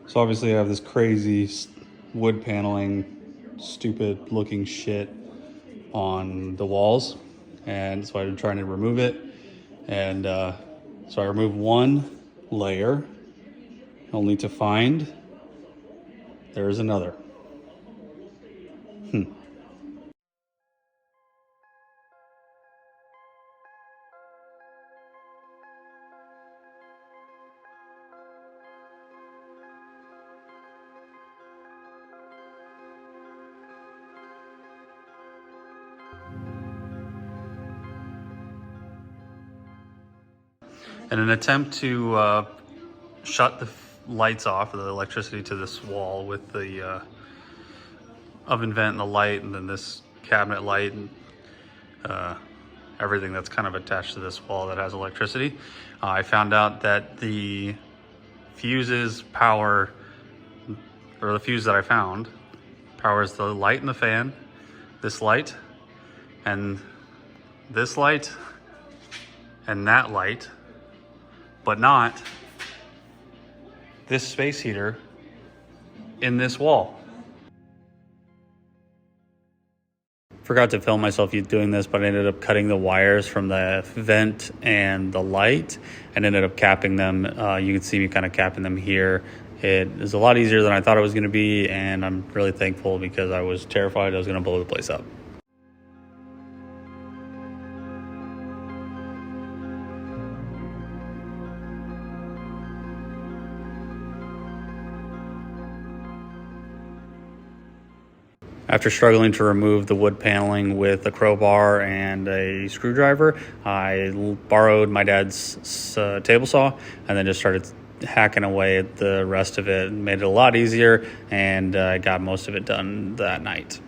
So obviously I have this crazy wood paneling, stupid looking shit on the walls. And so I'm trying to remove it. And so I removed one layer, only to find there's another. In an attempt to shut the lights off, or the electricity to this wall with the oven vent and the light, and then this cabinet light and everything that's kind of attached to this wall that has electricity, I found out that the fuses power, or the fuse that I found powers the light and the fan, this light, and this light, and that light, but not this space heater in this wall. Forgot to film myself doing this, but I ended up cutting the wires from the vent and the light and ended up capping them. You can see me kind of capping them here. It is a lot easier than I thought it was going to be, and I'm really thankful because I was terrified I was going to blow the place up. After struggling to remove the wood paneling with a crowbar and a screwdriver, I borrowed my dad's table saw and then just started hacking away at the rest of it. Made it a lot easier, and I got most of it done that night.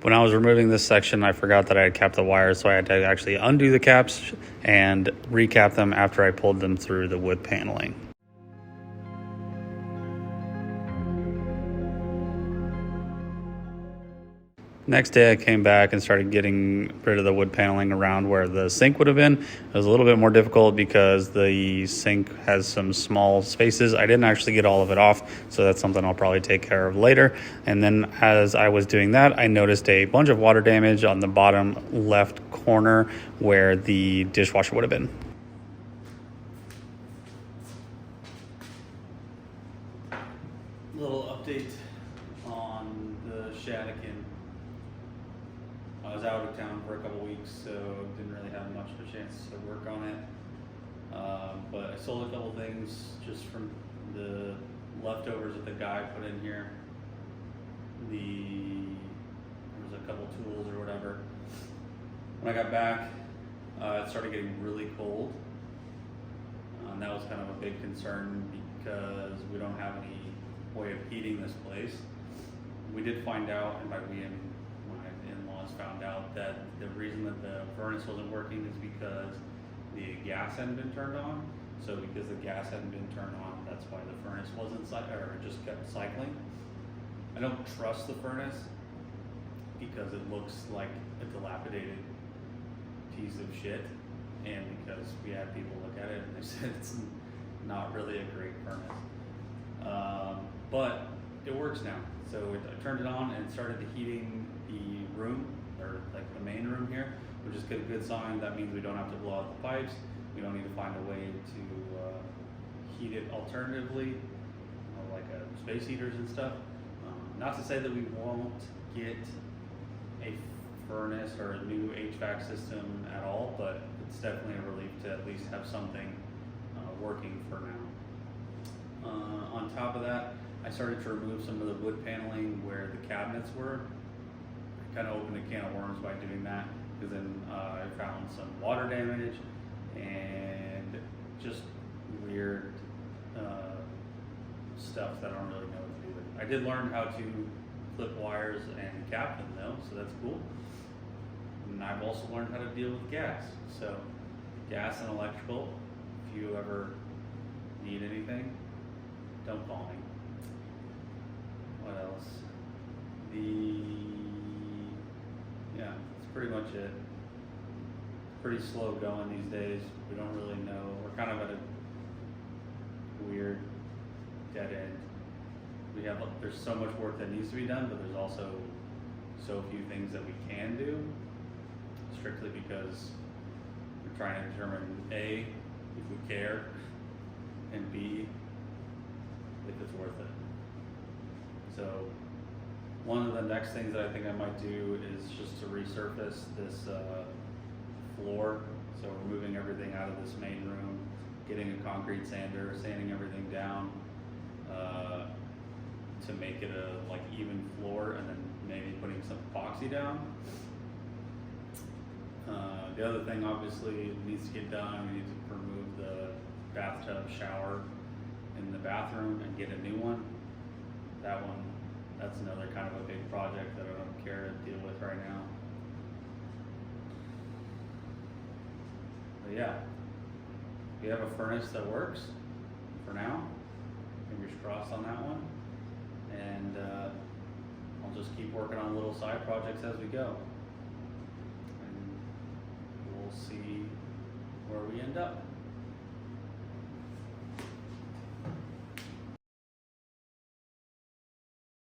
When I was removing this section, I forgot that I had capped the wires, so I had to actually undo the caps and recap them after I pulled them through the wood paneling. Next day I came back and started getting rid of the wood paneling around where the sink would have been. It was a little bit more difficult because the sink has some small spaces. I didn't actually get all of it off, so that's something I'll probably take care of later. And then as I was doing that, I noticed a bunch of water damage on the bottom left corner where the dishwasher would have been. Little update on the Shadikin. I was out of town for a couple weeks, so didn't really have much of a chance to work on it. But I sold a couple things just from the leftovers that the guy put in here. There was a couple tools or whatever. When I got back, it started getting really cold. And that was kind of a big concern because we don't have any way of heating this place. We did find out, and by we and my in-laws found out, that the reason that the furnace wasn't working is because the gas hadn't been turned on. So because the gas hadn't been turned on, that's why the furnace wasn't or just kept cycling. I don't trust the furnace because it looks like a dilapidated piece of shit, and because we had people look at it and they said it's not really a great furnace. But it works now. So I turned it on and started heating the room, or like the main room here, which is a good sign. That means we don't have to blow out the pipes. We don't need to find a way to heat it alternatively, like space heaters and stuff. Not to say that we won't get a furnace or a new HVAC system at all, but it's definitely a relief to at least have something working for now. On top of that, I started to remove some of the wood paneling where the cabinets were. I kind of opened a can of worms by doing that, because then I found some water damage and just weird stuff that I don't really know what to do with. I did learn how to clip wires and cap them though, so that's cool. And I've also learned how to deal with gas. So, gas and electrical, if you ever need anything, don't call me. What else? Yeah, that's pretty much it. It's pretty slow going these days. We don't really know. We're kind of at a weird dead end. There's so much work that needs to be done, but there's also so few things that we can do, strictly because we're trying to determine A, if we care, and B, if it's worth it. So one of the next things that I think I might do is just to resurface this floor. So we're moving everything out of this main room, getting a concrete sander, sanding everything down to make it a even floor, and then maybe putting some epoxy down. The other thing obviously needs to get done. We need to remove the bathtub shower in the bathroom and get a new one. That's another kind of a big project that I don't care to deal with right now. But yeah, we have a furnace that works for now. Fingers crossed on that one. And I'll just keep working on little side projects as we go. And we'll see where we end up.